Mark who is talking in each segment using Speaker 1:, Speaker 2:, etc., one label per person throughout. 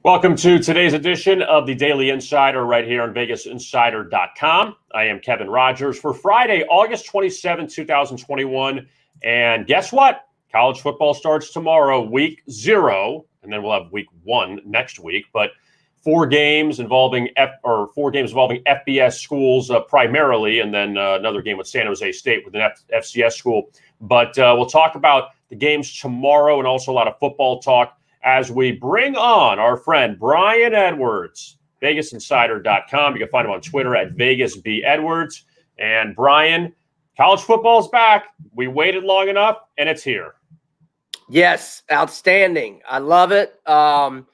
Speaker 1: Welcome to today's edition of the Daily Insider right here on VegasInsider.com. I am Kevin Rogers for Friday, August 27, 2021. And guess what? College football starts tomorrow, week 0, and then we'll have week 1 next week. But four games involving FBS schools primarily, and then another game with San Jose State with an FCS school. But we'll talk about the games tomorrow and also a lot of football talk as we bring on our friend Brian Edwards, VegasInsider.com. You can find him on Twitter at VegasBEdwards. And Brian, college football is back. We waited long enough, and it's here.
Speaker 2: Yes, outstanding. I love it. Not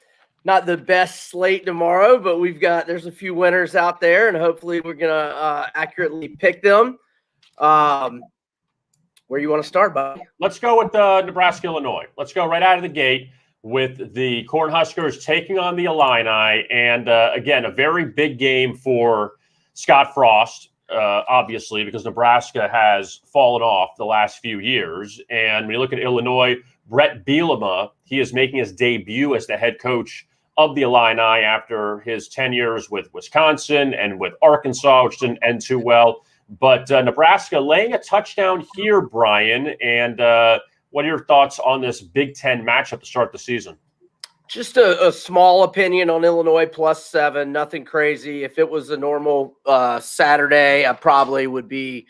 Speaker 2: the best slate tomorrow, but there's a few winners out there, and hopefully we're going to accurately pick them. Where you want to start, buddy?
Speaker 1: Let's go with Nebraska, Illinois. Let's go right out of the gate with the Cornhuskers taking on the Illini. And again, a very big game for Scott Frost, obviously, because Nebraska has fallen off the last few years. And when you look at Illinois, Brett Bielema, he is making his debut as the head coach of the Illini after his 10 years with Wisconsin and with Arkansas, which didn't end too well. But Nebraska laying a touchdown here, Brian. And what are your thoughts on this Big Ten matchup to start the season?
Speaker 2: Just a small opinion on Illinois +7, nothing crazy. If it was a normal Saturday, I would probably be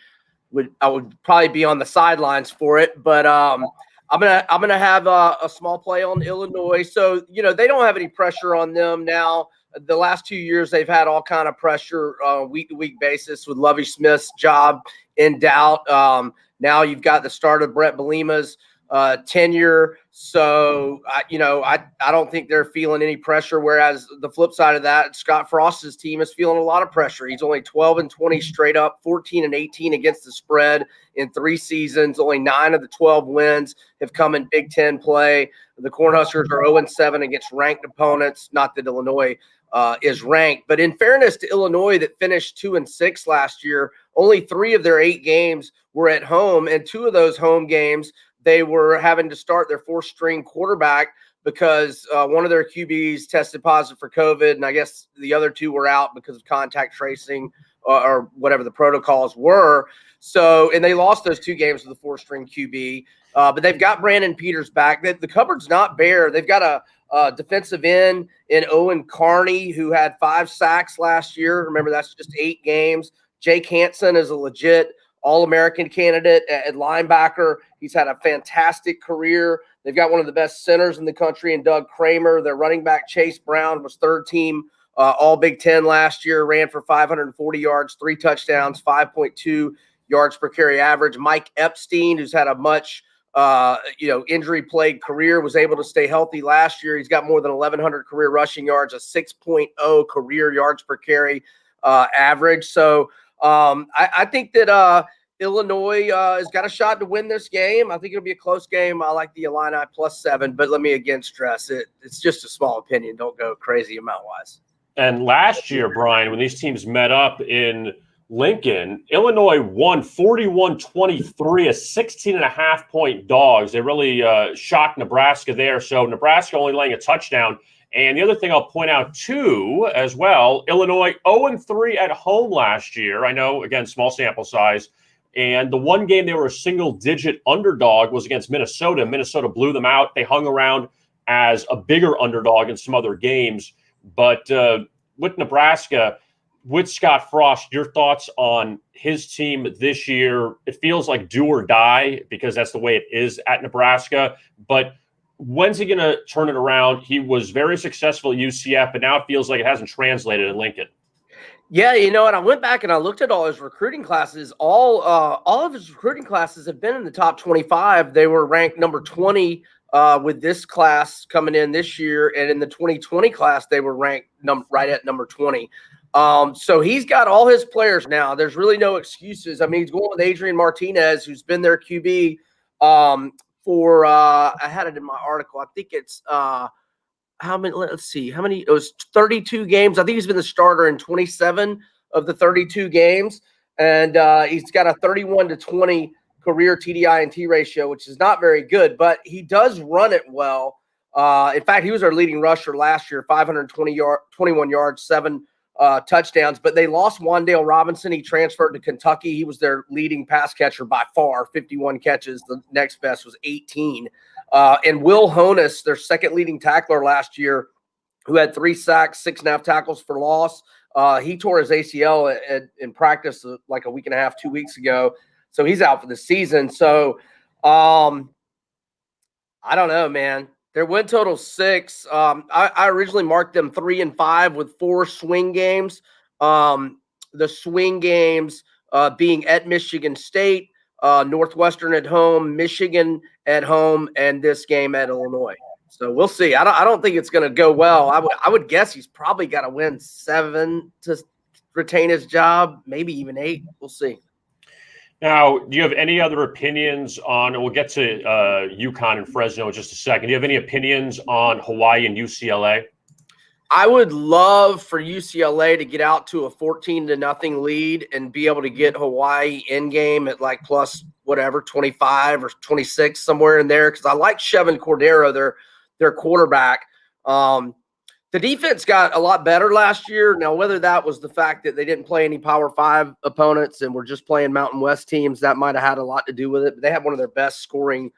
Speaker 2: on the sidelines for it. But I'm gonna have a small play on Illinois. So they don't have any pressure on them now. The last 2 years they've had all kind of pressure week-to-week basis with Lovie Smith's job in doubt. Now you've got the start of Brett Bielema's tenure. So, I don't think they're feeling any pressure. Whereas the flip side of that, Scott Frost's team is feeling a lot of pressure. He's only 12-20 straight up, 14-18 against the spread in 3 seasons. Only 9 of the 12 wins have come in Big Ten play. The Cornhuskers are 0-7 against ranked opponents. Not that Illinois is ranked, but in fairness to Illinois, that finished 2-6 last year, only 3 of their 8 games were at home, and 2 of those home games they were having to start their 4th-string quarterback because one of their QBs tested positive for COVID, and I guess the other 2 were out because of contact tracing or whatever the protocols were. So, and they lost those 2 games with the 4th-string QB. But they've got Brandon Peters back. The cupboard's not bare. They've got a defensive end in Owen Carney who had 5 sacks last year. Remember, that's just 8 games. Jake Hansen is a legit All-American candidate at linebacker. He's had a fantastic career. They've got one of the best centers in the country in Doug Kramer. Their running back, Chase Brown, was 3rd team All Big Ten last year, ran for 540 yards, 3 touchdowns, 5.2 yards per carry average. Mike Epstein, who's had a much injury-plagued career, was able to stay healthy last year. He's got more than 1,100 career rushing yards, a 6.0 career yards per carry average. So I think that Illinois has got a shot to win this game. I think it'll be a close game. I like the Illini +7, but let me again stress it's just a small opinion. Don't go crazy amount-wise.
Speaker 1: And last year, Brian, when these teams met up in Lincoln, Illinois won 41-23, a 16.5-point dogs. They really shocked Nebraska there. So Nebraska only laying a touchdown. And the other thing I'll point out, too, as well, Illinois 0-3 at home last year. I know, again, small sample size. And the one game they were a single-digit underdog was against Minnesota. Minnesota blew them out. They hung around as a bigger underdog in some other games. But with Nebraska, with Scott Frost, your thoughts on his team this year? It feels like do or die because that's the way it is at Nebraska. But when's he going to turn it around? He was very successful at UCF, but now it feels like it hasn't translated in Lincoln.
Speaker 2: Yeah, and I went back and I looked at all his recruiting classes. All of his recruiting classes have been in the top 25. They were ranked number 20 with this class coming in this year, and in the 2020 class, they were ranked right at number 20. So he's got all his players now. There's really no excuses. I mean, he's going with Adrian Martinez, who's been their QB for I had it in my article. I think it's how many? Let's see, how many? It was 32 games. I think he's been the starter in 27 of the 32 games, and he's got a 31-20 career TDI and T ratio, which is not very good, but he does run it well. In fact, he was our leading rusher last year, 21 yards, 7 touchdowns. But they lost Wan'Dale Robinson. He transferred to Kentucky. He was their leading pass catcher by far, 51 catches. The next best was 18. And Will Honus, their second leading tackler last year, who had 3 sacks, 6.5 tackles for loss. He tore his ACL in practice like a week and a half, 2 weeks ago. So he's out for the season. So I don't know, man. Their win total 6. I originally marked them 3-5 with 4 swing games. The swing games being at Michigan State, Northwestern at home, Michigan at home, and this game at Illinois. So we'll see. I don't think it's going to go well. I would guess he's probably got to win 7 to retain his job, maybe even 8. We'll see.
Speaker 1: Now, do you have any other opinions on, and we'll get to UConn and Fresno in just a second. Do you have any opinions on Hawaii and UCLA?
Speaker 2: I would love for UCLA to get out to a 14-0 lead and be able to get Hawaii in game at like plus whatever, 25 or 26, somewhere in there. Because I like Chevin Cordero, their quarterback. The defense got a lot better last year. Now, whether that was the fact that they didn't play any Power 5 opponents and were just playing Mountain West teams, that might have had a lot to do with it. But they had one of their best scoring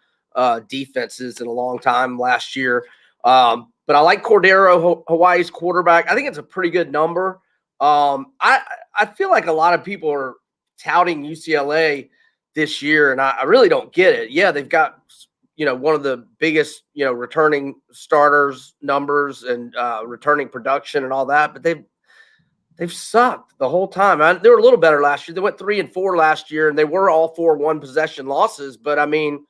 Speaker 2: defenses in a long time last year. But I like Cordero, Hawaii's quarterback. I think it's a pretty good number. I feel like a lot of people are touting UCLA this year, and I really don't get it. Yeah, they've got one of the biggest, returning starters numbers and returning production and all that, but they've sucked the whole time. They were a little better last year. They went 3-4 last year, and they were all 4 one-possession losses. But I mean,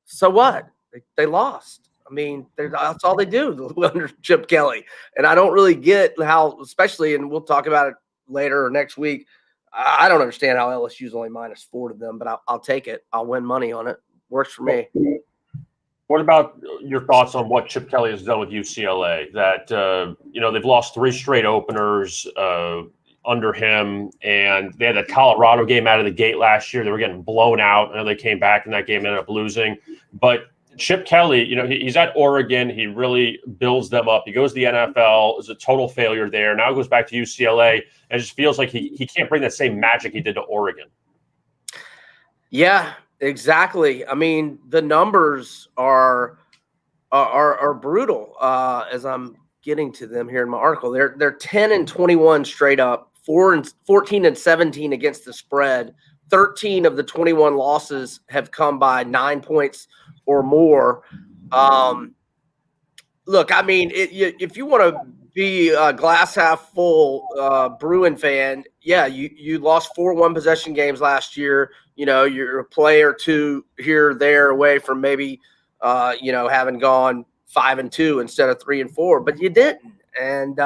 Speaker 2: so what? They lost. I mean, that's all they do under Chip Kelly. And I don't really get how, especially, and we'll talk about it later or next week. I don't understand how LSU's only -4 to them, but I'll take it. I'll win money on it. Works for me.
Speaker 1: What about your thoughts on what Chip Kelly has done with UCLA? That, they've lost 3 straight openers under him, and they had a Colorado game out of the gate last year. They were getting blown out. I know they came back in that game and ended up losing. But Chip Kelly, he's at Oregon. He really builds them up. He goes to the NFL, is a total failure there. Now he goes back to UCLA, and it just feels like he can't bring that same magic he did to Oregon.
Speaker 2: Yeah. Exactly. I mean, the numbers are brutal. As I'm getting to them here in my article, they're 10-21 straight up, 14-17 against the spread. 13 of the 21 losses have come by 9 points or more. Look, I mean, if you want to be a glass half full Bruin fan, yeah, you lost 4 one-possession games last year. You're a play or 2 here or there away from maybe, having gone 5-2 instead of 3-4, but you didn't. And,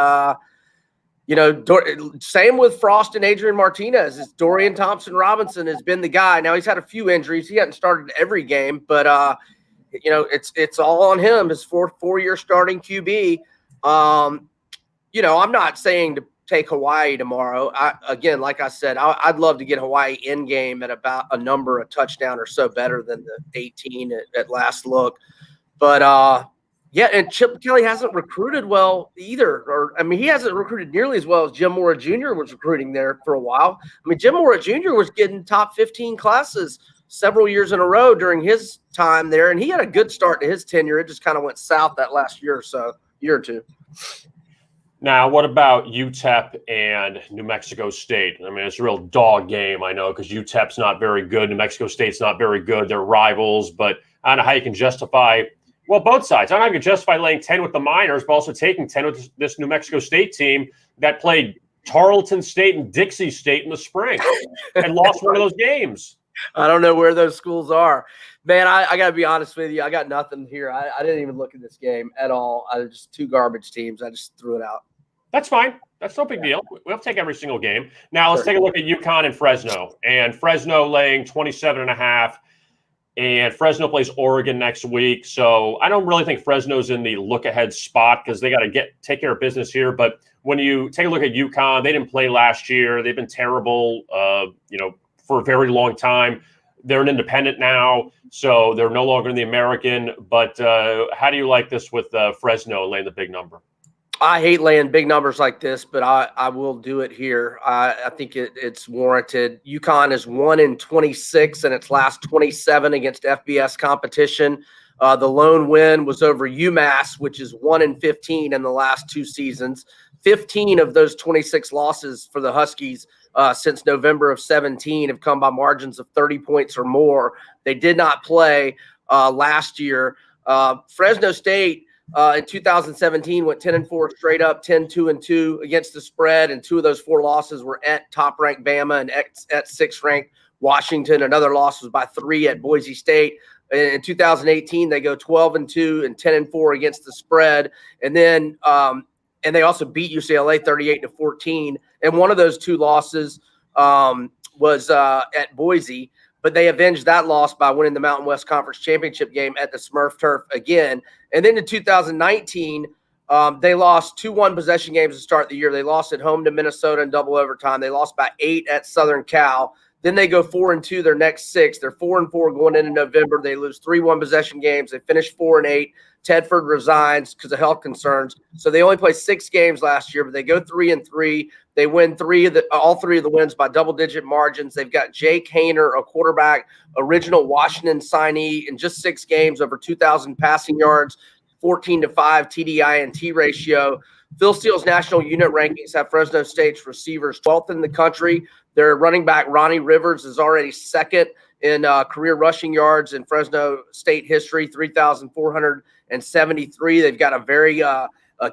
Speaker 2: same with Frost and Adrian Martinez. Is Dorian Thompson-Robinson has been the guy. Now he's had a few injuries. He hasn't started every game, but, it's all on him. His four-year starting QB. I'm not saying to take Hawaii tomorrow. Like I said, I'd love to get Hawaii in game at about a touchdown or so better than the 18 at last look. But and Chip Kelly hasn't recruited well either. He hasn't recruited nearly as well as Jim Mora Jr. was recruiting there for a while. Jim Mora Jr. was getting top 15 classes several years in a row during his time there, and he had a good start to his tenure. It just kind of went south that last year or two.
Speaker 1: Now, what about UTEP and New Mexico State? It's a real dog game, I know, because UTEP's not very good. New Mexico State's not very good. They're rivals, but I don't know how you can justify – both sides. I don't know how you can justify laying 10 with the Miners, but also taking 10 with this New Mexico State team that played Tarleton State and Dixie State in the spring and lost one of those games.
Speaker 2: I don't know where those schools are. Man, I got to be honest with you. I got nothing here. I didn't even look at this game at all. Just 2 garbage teams. I just threw it out.
Speaker 1: That's fine. That's no big deal. We'll take every single game. Now let's take a look at UConn and Fresno. And Fresno laying 27.5. And Fresno plays Oregon next week. So I don't really think Fresno's in the look-ahead spot because they got to take care of business here. But when you take a look at UConn, they didn't play last year. They've been terrible, for a very long time. they're an independent now, so they're no longer in the American. But how do you like this with Fresno laying the big number?
Speaker 2: I hate laying big numbers like this, but I will do it here. I think it's warranted. UConn is 1-26 in its last 27 against FBS competition. The lone win was over UMass, which is 1-15 in the last 2 seasons. 15 of those 26 losses for the Huskies since November of 17 have come by margins of 30 points or more. They did not play last year. Fresno State in 2017 went 10-4 straight up, 10-2-2 against the spread, and 2 of those 4 losses were at top-ranked Bama and at 6th-ranked Washington. Another loss was by 3 at Boise State. In 2018, they go 12-2 and 10-4 against the spread, and then and they also beat UCLA 38-14. And one of those 2 losses was at Boise. But they avenged that loss by winning the Mountain West Conference Championship game at the Smurf Turf again. And then in 2019, they lost 2 one-possession games to start the year. They lost at home to Minnesota in double overtime. They lost by 8 at Southern Cal. Then they go 4-2 their next 6. They're 4-4 going into November. They lose 3 one-possession games. They finish 4-8. Tedford resigns because of health concerns. So they only played 6 games last year, but they go 3-3. They win all 3 of the wins by double-digit margins. They've got Jake Haener, a quarterback, original Washington signee, in just 6 games, over 2,000 passing yards, 14-5 TDI-INT ratio. Phil Steele's national unit rankings have Fresno State's receivers 12th in the country. Their running back, Ronnie Rivers, is already 2nd in career rushing yards in Fresno State history, 3,473. They've got a very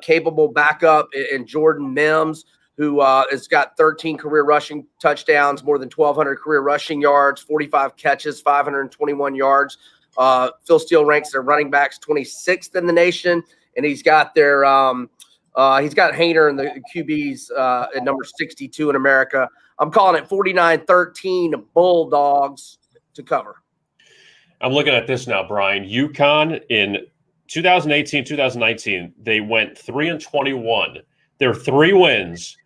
Speaker 2: capable backup in Jordan Mims, who has got 13 career rushing touchdowns, more than 1,200 career rushing yards, 45 catches, 521 yards. Phil Steele ranks their running backs 26th in the nation, and he's got their he's got Haener and the QBs at number 62 in America. I'm calling it 49-13 Bulldogs to cover.
Speaker 1: I'm looking at this now, Brian. UConn in 2018-2019, they went 3-21. Their 3 wins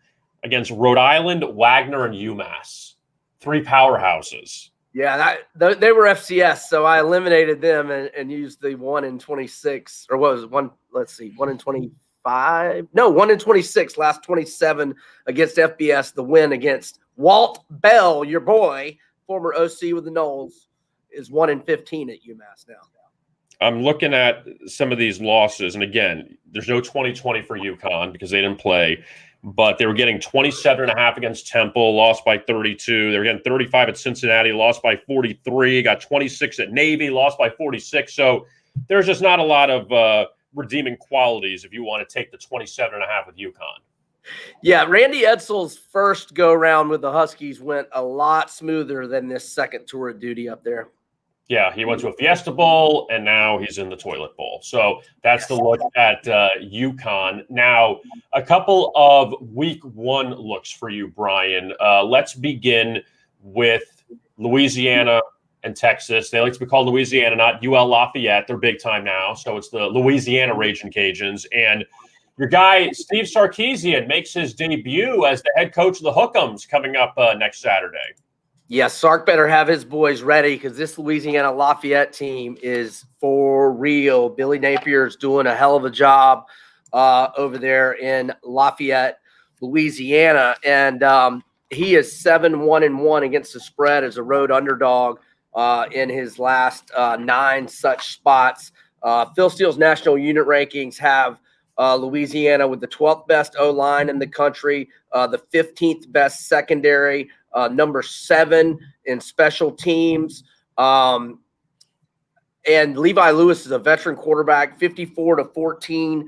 Speaker 1: against Rhode Island, Wagner, and UMass. 3 powerhouses.
Speaker 2: Yeah, they were FCS, so I eliminated them and used the 1-26, or what was it? 1-25? No, 1-26, last 27 against FBS. The win against Walt Bell, your boy, former OC with the Noles, is 1-15 at UMass now.
Speaker 1: I'm looking at some of these losses, and again, there's no 2020 for UConn because they didn't play, but they were getting 27.5 against Temple, lost by 32. They were getting 35 at Cincinnati, lost by 43. Got 26 at Navy, lost by 46. So there's just not a lot of redeeming qualities if you want to take the 27.5 with UConn.
Speaker 2: Yeah, Randy Edsall's first go-around with the Huskies went a lot smoother than this second tour of duty up there.
Speaker 1: Yeah, he went to a Fiesta Bowl, and now he's in the toilet bowl. So that's the look at UConn. Now, a couple of week 1 looks for you, Brian. Let's begin with Louisiana and Texas. They like to be called Louisiana, not UL Lafayette. They're big time now. So it's the Louisiana Raging Cajuns. And your guy, Steve Sarkisian, makes his debut as the head coach of the Hook'ems coming up next Saturday.
Speaker 2: Yeah, Sark better have his boys ready because this Louisiana Lafayette team is for real. Billy Napier's doing a hell of a job over there in Lafayette, Louisiana. And he is 7-1-1 against the spread as a road underdog in his last 9 such spots. Phil Steele's national unit rankings have Louisiana with the 12th best O-line in the country, the 15th best secondary, number 7 in special teams. And Levi Lewis is a veteran quarterback, 54-14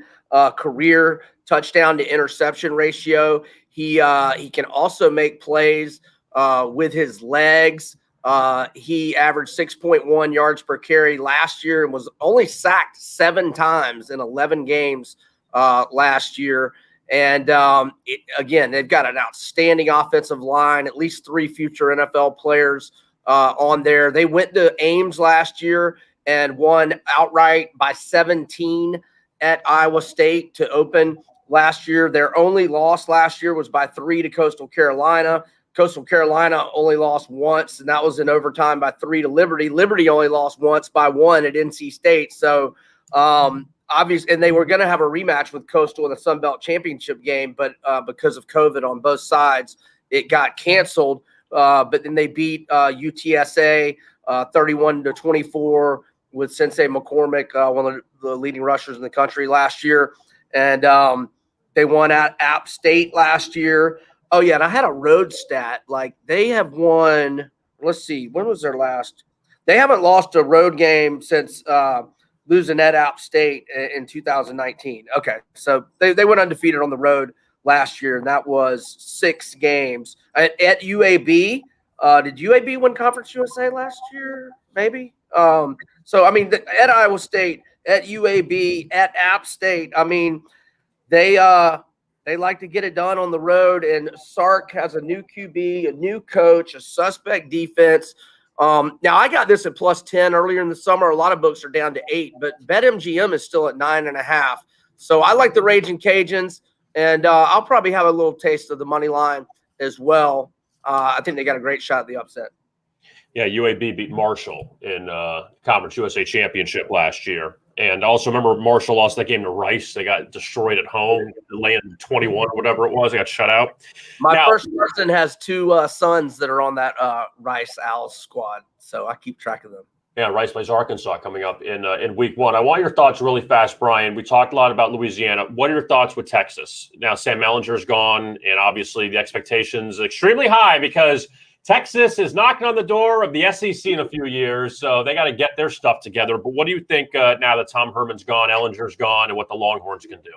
Speaker 2: career touchdown to interception ratio. He can also make plays with his legs. He averaged 6.1 yards per carry last year and was only sacked 7 times in 11 games last year. And again, they've got an outstanding offensive line, at least 3 future NFL players on there. They went to Ames last year and won outright by 17 at Iowa State to open last year. Their only loss last year was by 3 to Coastal Carolina. Coastal Carolina only lost once, and that was in overtime by 3 to Liberty. Liberty only lost once by 1 at NC State. So, obviously, and they were going to have a rematch with Coastal in the Sun Belt Championship game, but because of COVID on both sides, it got canceled. But then they beat UTSA 31-24 with Sensei McCormick, one of the leading rushers in the country last year. And they won at App State last year. Oh, yeah, and I had a road stat. Like, they have won – let's see, when was their last – they haven't lost a road game since losing at App State in 2019. Okay, so they went undefeated on the road last year, and that was 6 games. At UAB, did UAB win Conference USA last year? Maybe. So, I mean, at Iowa State, at UAB, at App State, I mean, they like to get it done on the road, and Sark has a new QB, a new coach, a suspect defense. Now, I got this at +10 earlier in the summer. A lot of books are down to 8, but BetMGM is still at 9.5. So I like the Raging Cajuns, and I'll probably have a little taste of the money line as well. I think they got a great shot at the upset.
Speaker 1: Yeah, UAB beat Marshall in Conference USA Championship last year. And I also remember Marshall lost that game to Rice. They got destroyed at home, laying 21 or whatever it was. They got shut out.
Speaker 2: My first person has 2 sons that are on that Rice Owls squad, so I keep track of them.
Speaker 1: Yeah, Rice plays Arkansas coming up in week 1. I want your thoughts really fast, Brian. We talked a lot about Louisiana. What are your thoughts with Texas? Now, Sam Mellinger's gone, and obviously the expectations are extremely high because Texas is knocking on the door of the SEC in a few years, so they got to get their stuff together. But what do you think now that Tom Herman's gone, Ellinger's gone, and what the Longhorns can do?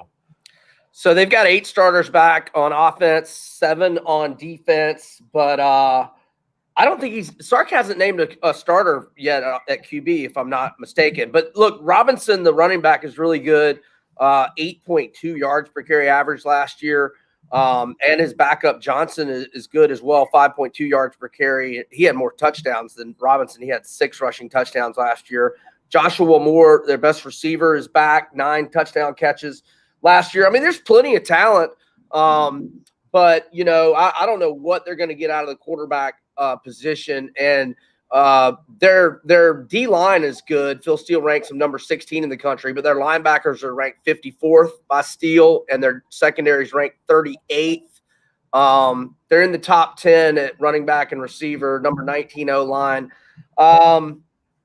Speaker 2: So they've got 8 starters back on offense, 7 on defense, but I don't think Sark hasn't named a starter yet at QB, if I'm not mistaken. But look, Robinson, the running back, is really good. 8.2 yards per carry average last year. And his backup Johnson is good as well, 5.2 yards per carry. He had more touchdowns than Robinson. He had 6 rushing touchdowns last year. Joshua Moore, their best receiver, is back, 9 touchdown catches last year. I mean, there's plenty of talent. But, you know, I don't know what they're going to get out of the quarterback position. And their D-line is good. Phil Steele ranks them number 16 in the country, but their linebackers are ranked 54th by Steele, and their secondary is ranked 38th. They're in the top 10 at running back and receiver, number 19 O-line.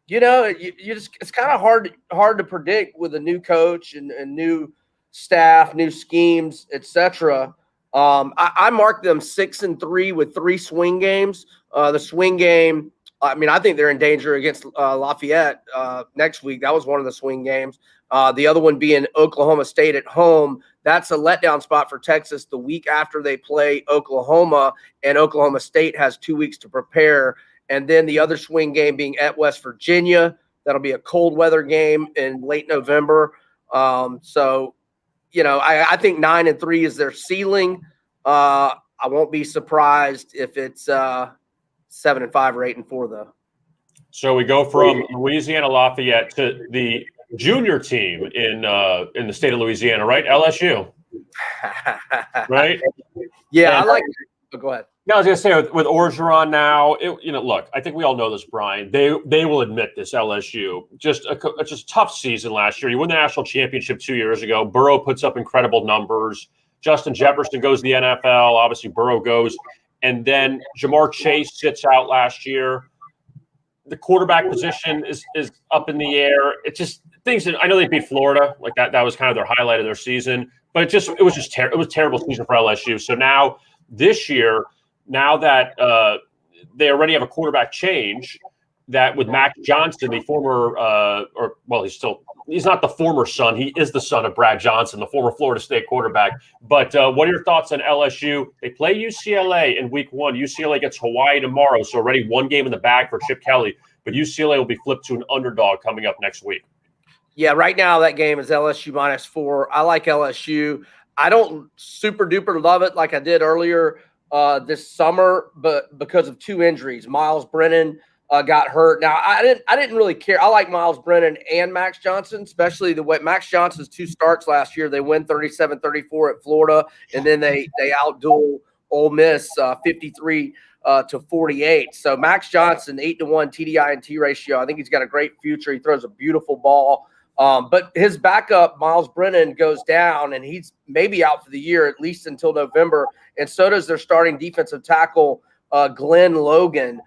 Speaker 2: You know, you just it's kind of hard to predict with a new coach and new staff, new schemes, etc. I marked them 6-3 with 3 swing games. The swing game, I mean, I think they're in danger against Lafayette next week. That was one of the swing games. The other one being Oklahoma State at home. That's a letdown spot for Texas the week after they play Oklahoma, and Oklahoma State has 2 weeks to prepare. And then the other swing game being at West Virginia. That'll be a cold weather game in late November. So, you know, I think 9-3 is their ceiling. I won't be surprised if it's 7-5 or 8-4 though. So
Speaker 1: we go from Louisiana Lafayette to the junior team in the state of Louisiana, right? LSU, right?
Speaker 2: Yeah, and I like it. Oh, go ahead.
Speaker 1: Yeah, I was going to say with Orgeron now, look, I think we all know this, Brian. They will admit this. LSU just a tough season last year. You win the national championship 2 years ago. Burrow puts up incredible numbers. Justin Jefferson goes to the NFL. Obviously, Burrow goes, and then Jamar Chase sits out last year. The quarterback position is up in the air. It's just things that I know they beat Florida, like that. That was kind of their highlight of their season. But it was a terrible season for LSU. So now this year. Now that they already have a quarterback change, that with Max Johnson, the former, he's not the former son. He is the son of Brad Johnson, the former Florida State quarterback. But what are your thoughts on LSU? They play UCLA in week 1. UCLA gets Hawaii tomorrow, so already 1 game in the bag for Chip Kelly. But UCLA will be flipped to an underdog coming up next week. Yeah,
Speaker 2: right now that game is LSU -4. I like LSU. I don't super duper love it like I did earlier this summer, but because of 2 injuries. Miles Brennan got hurt. Now I didn't really care. I like Miles Brennan and Max Johnson, especially the way Max Johnson's 2 starts last year. They win 37-34 at Florida, and then they outduel Ole Miss 53 to 48. So Max Johnson, 8-1 TDI&T ratio. I think he's got a great future. He throws a beautiful ball. But his backup, Miles Brennan, goes down, and he's maybe out for the year, at least until November. And so does their starting defensive tackle, Glenn Logan,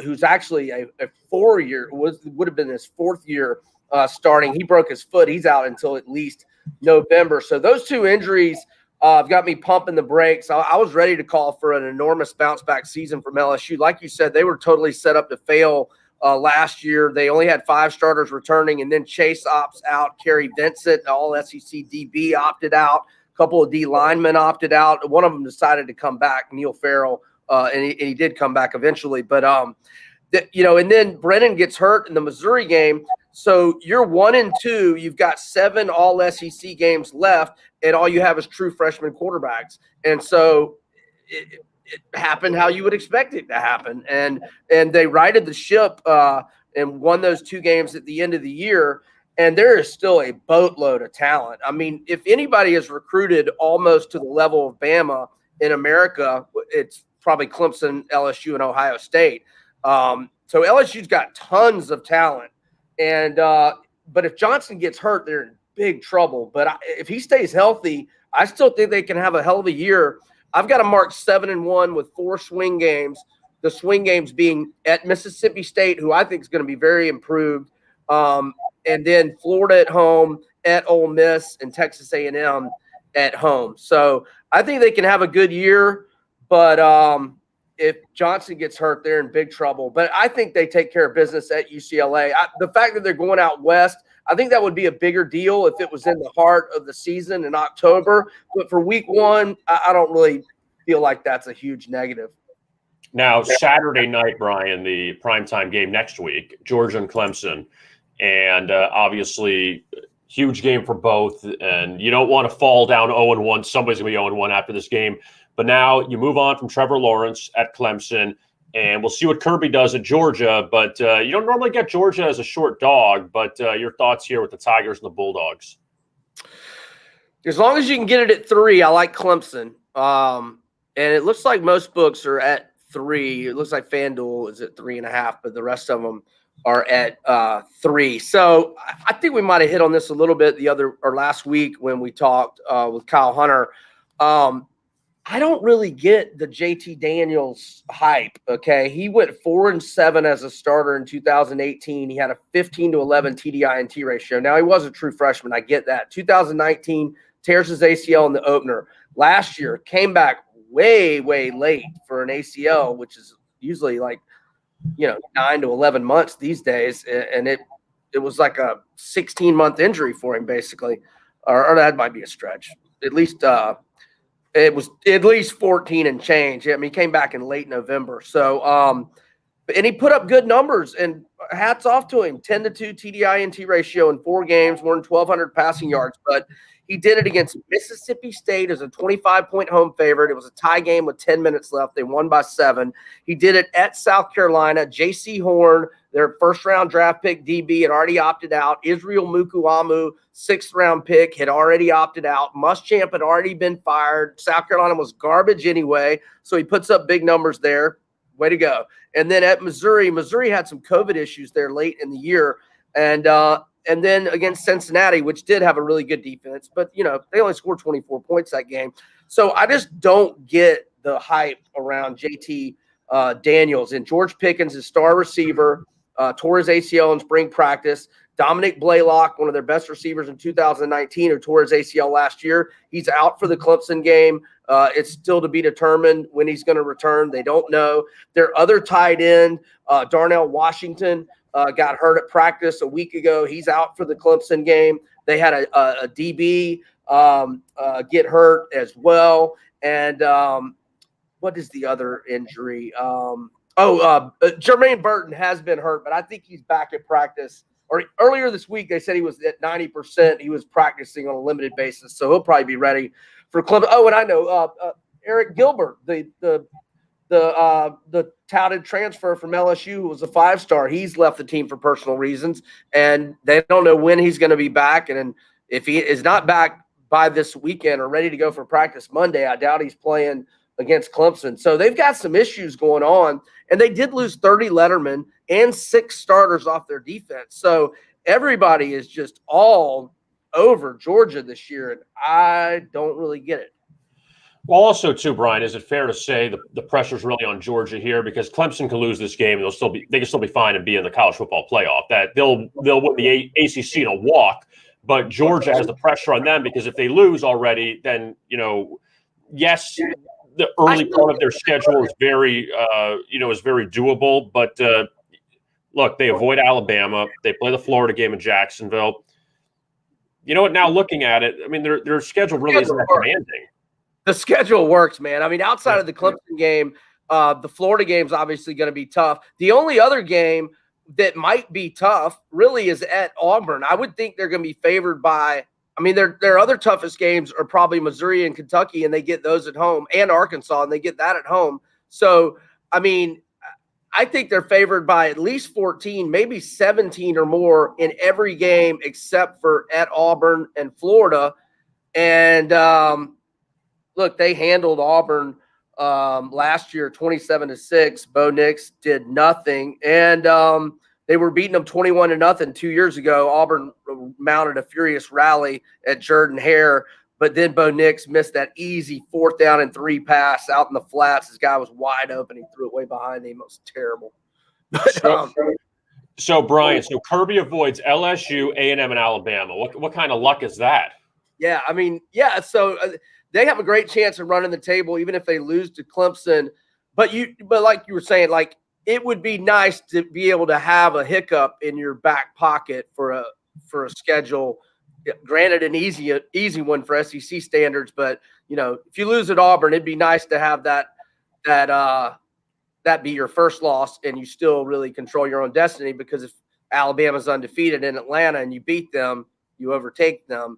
Speaker 2: who's actually a 4-year, would have been his 4th year starting. He broke his foot. He's out until at least November. So those 2 injuries have got me pumping the brakes. I was ready to call for an enormous bounce-back season from LSU. Like you said, they were totally set up to fail last year. They only had 5 starters returning, and then Chase opts out. Kerry Vincent, all SEC DB, opted out. A couple of D linemen opted out. One of them decided to come back, Neil Farrell, and he did come back eventually. But and then Brennan gets hurt in the Missouri game. So you're 1-2. You've got 7 all SEC games left, and all you have is true freshman quarterbacks. And so it happened how you would expect it to happen. And they righted the ship and won those 2 games at the end of the year. And there is still a boatload of talent. I mean, if anybody is recruited almost to the level of Bama in America, it's probably Clemson, LSU, and Ohio State. So LSU's got tons of talent. And but if Johnson gets hurt, they're in big trouble. But if he stays healthy, I still think they can have a hell of a year. I've got to mark 7-1 with 4 swing games. The swing games being at Mississippi State, who I think is going to be very improved, and then Florida at home, at Ole Miss, and Texas A&M at home. So I think they can have a good year. But if Johnson gets hurt, they're in big trouble. But I think they take care of business at UCLA. The fact that they're going out west, I think that would be a bigger deal if it was in the heart of the season in October. But for week 1, I don't really feel like that's a huge negative.
Speaker 1: Now, Saturday night, Brian, the primetime game next week, Georgia and Clemson. And obviously, huge game for both. And you don't want to fall down 0-1. Somebody's going to be 0-1 after this game. But now you move on from Trevor Lawrence at Clemson, and we'll see what Kirby does at Georgia. But you don't normally get Georgia as a short dog. But your thoughts here with the Tigers and the Bulldogs?
Speaker 2: As long as you can get it at 3, I like Clemson. And it looks like most books are at 3. It looks like FanDuel is at 3.5, but the rest of them are at 3. So I think we might have hit on this a little bit last week when we talked with Kyle Hunter. I don't really get the JT Daniels hype. Okay. He went 4-7 as a starter in 2018. He had a 15-11 TDI&T ratio. Now he was a true freshman. I get that. 2019 tears his ACL in the opener. Last year came back way, way late for an ACL, which is usually like, 9 to 11 months these days. And it was like a 16-month injury for him, basically, or that might be a stretch. At least, it was at least 14 and change. I mean, he came back in late November. So, and he put up good numbers, and hats off to him. 10-2 TDI&T ratio in 4 games, more than 1,200 passing yards. But he did it against Mississippi State as a 25-point home favorite. It was a tie game with 10 minutes left. They won by 7. He did it at South Carolina. J.C. Horn, their first-round draft pick DB, had already opted out. Israel Mukuamu, 6th-round pick, had already opted out. Muschamp had already been fired. South Carolina was garbage anyway, so he puts up big numbers there. Way to go. And then at Missouri had some COVID issues there late in the year. And then against Cincinnati, which did have a really good defense, but, they only scored 24 points that game. So I just don't get the hype around JT Daniels. And George Pickens, his star receiver, tore his ACL in spring practice. Dominic Blaylock, one of their best receivers in 2019, who tore his ACL last year. He's out for the Clemson game. It's still to be determined when he's going to return. They don't know. Their other tight end, Darnell Washington, got hurt at practice a week ago. He's out for the Clemson game. They had a DB get hurt as well. And what is the other injury? Jermaine Burton has been hurt, but I think he's back at practice. Or earlier this week, they said he was at 90%. He was practicing on a limited basis, so he'll probably be ready for Clemson. Oh, and I know Eric Gilbert, the touted transfer from LSU, who was a 5-star. He's left the team for personal reasons, and they don't know when he's going to be back. And if he is not back by this weekend or ready to go for practice Monday, I doubt he's playing against Clemson. So they've got some issues going on, and they did lose 30 lettermen and 6 starters off their defense. So everybody is just all over Georgia this year, and I don't really get it.
Speaker 1: Well, also too, Brian, is it fair to say the pressure's really on Georgia here because Clemson can lose this game and they can still be fine and be in the college football playoff. That they'll win the ACC in a walk, but Georgia has the pressure on them because if they lose already, then yes, the early part of their schedule is very very doable. But look, they avoid Alabama, they play the Florida game in Jacksonville. You know what? Now looking at it, I mean their schedule really isn't that demanding.
Speaker 2: The schedule works, man. I mean, outside of the Clemson game, the Florida game is obviously going to be tough. The only other game that might be tough really is at Auburn. I would think they're going to be favored by – I mean, their other toughest games are probably Missouri and Kentucky, and they get those at home, and Arkansas, and they get that at home. So, I mean, I think they're favored by at least 14, maybe 17 or more in every game except for at Auburn and Florida. And look, they handled Auburn last year 27-6. Bo Nix did nothing. And they were beating them 21-0 2 years ago. Auburn mounted a furious rally at Jordan-Hare, but then Bo Nix missed that easy 4th down and 3 pass out in the flats. This guy was wide open. He threw it way behind him. It was terrible.
Speaker 1: So, Brian, Kirby avoids LSU, A&M, and Alabama. What kind of luck is that?
Speaker 2: Yeah, I mean, yeah, so they have a great chance of running the table, even if they lose to Clemson. But like you were saying, like it would be nice to be able to have a hiccup in your back pocket for a schedule. Granted, an easy one for SEC standards, but if you lose at Auburn, it'd be nice to have that be your first loss, and you still really control your own destiny. Because if Alabama's undefeated in Atlanta and you beat them, you overtake them.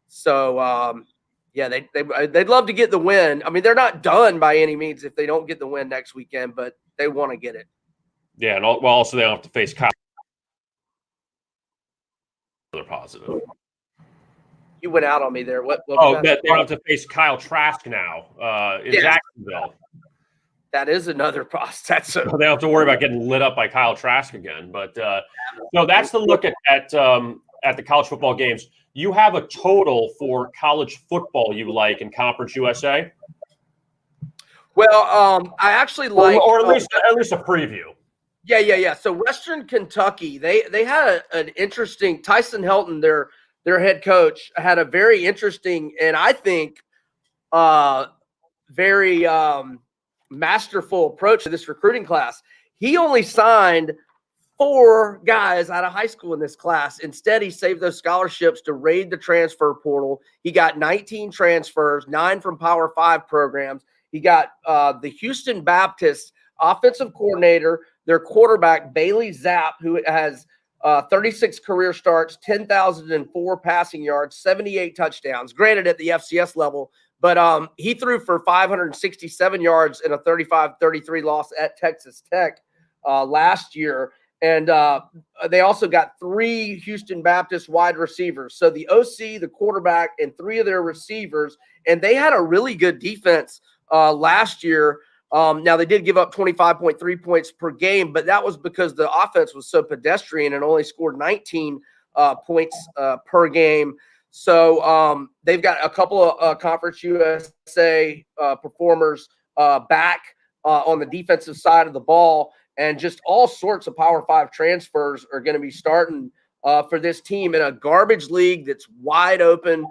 Speaker 2: So. Yeah, they'd love to get the win. I mean, they're not done by any means if they don't get the win next weekend, but they want to get it.
Speaker 1: Yeah, and also they don't have to face Kyle. Another positive.
Speaker 2: You went out on me there. What
Speaker 1: they don't have to face Kyle Trask now in Jacksonville.
Speaker 2: That is another process.
Speaker 1: They don't have to worry about getting lit up by Kyle Trask again. But no, that's the look at the college football games. You have a total for college football you like in Conference USA?
Speaker 2: Well, I actually like,
Speaker 1: or at least a preview.
Speaker 2: Yeah. So Western Kentucky, they had an interesting. Tyson Helton, their head coach, had a very interesting and I think very masterful approach to this recruiting class. He only signed 4 guys out of high school in this class. Instead, he saved those scholarships to raid the transfer portal. He got 19 transfers, 9 from Power 5 programs. He got the Houston Baptist offensive coordinator, their quarterback, Bailey Zapp, who has 36 career starts, 10,004 passing yards, 78 touchdowns, granted at the FCS level, but he threw for 567 yards in a 35-33 loss at Texas Tech last year. And they also got 3 Houston Baptist wide receivers. So the OC, the quarterback, and 3 of their receivers. And they had a really good defense last year. Now, they did give up 25.3 points per game, but that was because the offense was so pedestrian and only scored 19 points per game. So they've got a couple of Conference USA performers back on the defensive side of the ball. And just all sorts of Power 5 transfers are going to be starting for this team in a garbage league that's wide open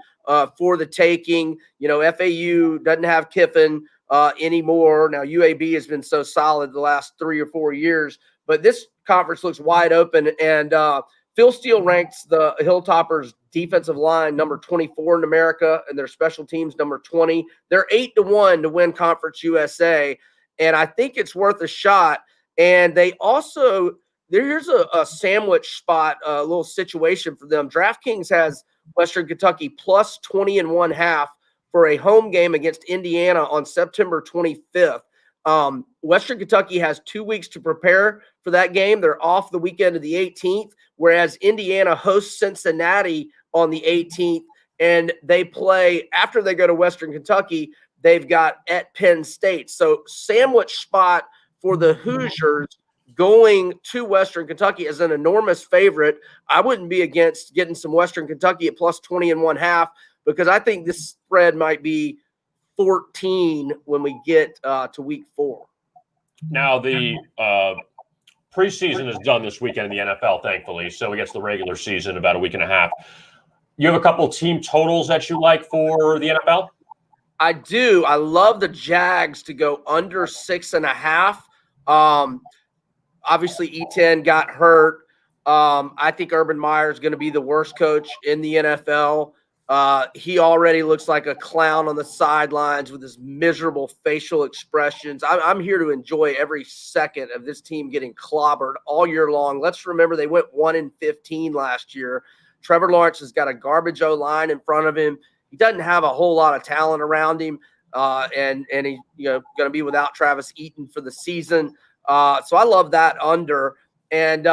Speaker 2: for the taking. FAU doesn't have Kiffin anymore. Now, UAB has been so solid the last 3 or 4 years, but this conference looks wide open. And Phil Steele ranks the Hilltoppers defensive line number 24 in America and their special teams number 20. They're 8-1 to win Conference USA. And I think it's worth a shot. And they also, here's a sandwich spot, a little situation for them. DraftKings has Western Kentucky plus 20.5 for a home game against Indiana on September 25th. Western Kentucky has 2 weeks to prepare for that game. They're off the weekend of the 18th, whereas Indiana hosts Cincinnati on the 18th. And they play, after they go to Western Kentucky, they've got at Penn State. So sandwich spot for the Hoosiers going to Western Kentucky as an enormous favorite. I wouldn't be against getting some Western Kentucky at plus 20.5 because I think this spread might be 14 when we get to week 4.
Speaker 1: Now, the preseason is done this weekend in the NFL, thankfully. So we get to the regular season about a week and a half. You have a couple team totals that you like for the NFL?
Speaker 2: I do. I love the Jags to go under 6.5. Obviously, E10 got hurt. I think Urban Meyer is going to be the worst coach in the NFL. He already looks like a clown on the sidelines with his miserable facial expressions. I'm here to enjoy every second of this team getting clobbered all year long. Let's remember they went 1-15 last year. Trevor Lawrence has got a garbage O-line in front of him. He doesn't have a whole lot of talent around him, and he's going to be without Travis Etienne for the season. So I love that under. And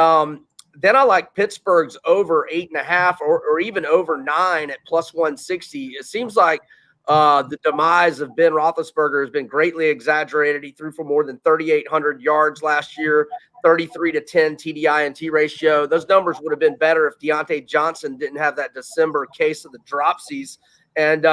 Speaker 2: then I like Pittsburgh's over 8.5 or even over 9 at plus 160. It seems like the demise of Ben Roethlisberger has been greatly exaggerated. He threw for more than 3,800 yards last year, 33-10 TDI-INT ratio. Those numbers would have been better if Deontay Johnson didn't have that December case of the dropsies. And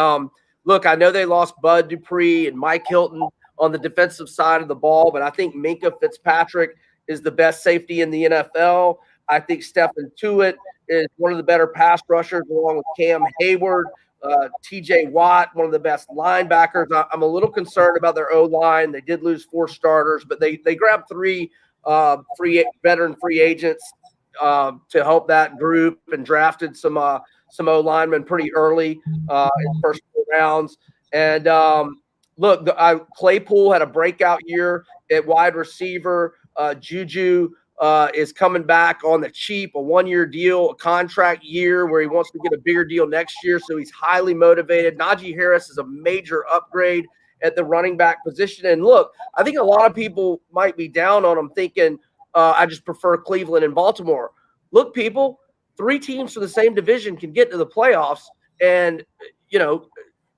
Speaker 2: look, I know they lost Bud Dupree and Mike Hilton on the defensive side of the ball, but I think Minkah Fitzpatrick is the best safety in the NFL. I think Stephen Tuitt is one of the better pass rushers, along with Cam Hayward, TJ Watt, one of the best linebackers. I'm a little concerned about their O-line. They did lose 4 starters, but they grabbed 3 veteran free agents to help that group and drafted some O-linemen pretty early in the first 4 rounds. And look, Claypool had a breakout year at wide receiver. Juju is coming back on the cheap, a 1-year deal, a contract year where he wants to get a bigger deal next year. So he's highly motivated. Najee Harris is a major upgrade at the running back position. And look, I think a lot of people might be down on him thinking, I just prefer Cleveland and Baltimore. Look, people, 3 teams from the same division can get to the playoffs. And,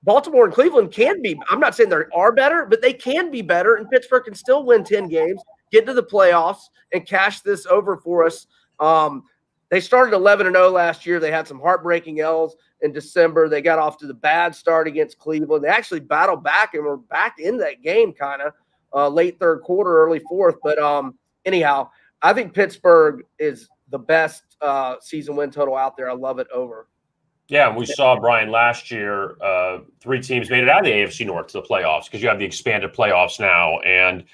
Speaker 2: Baltimore and Cleveland can be, I'm not saying they are better, but they can be better. And Pittsburgh can still win 10 games, get to the playoffs, and cash this over for us. They started 11-0 last year. They had some heartbreaking L's in December. They got off to the bad start against Cleveland. They actually battled back and were back in that game kind of late third quarter, early fourth. But anyhow, I think Pittsburgh is the best season win total out there. I love it over.
Speaker 1: Yeah, we saw, Brian, last year, 3 teams made it out of the AFC North to the playoffs because you have the expanded playoffs now. And,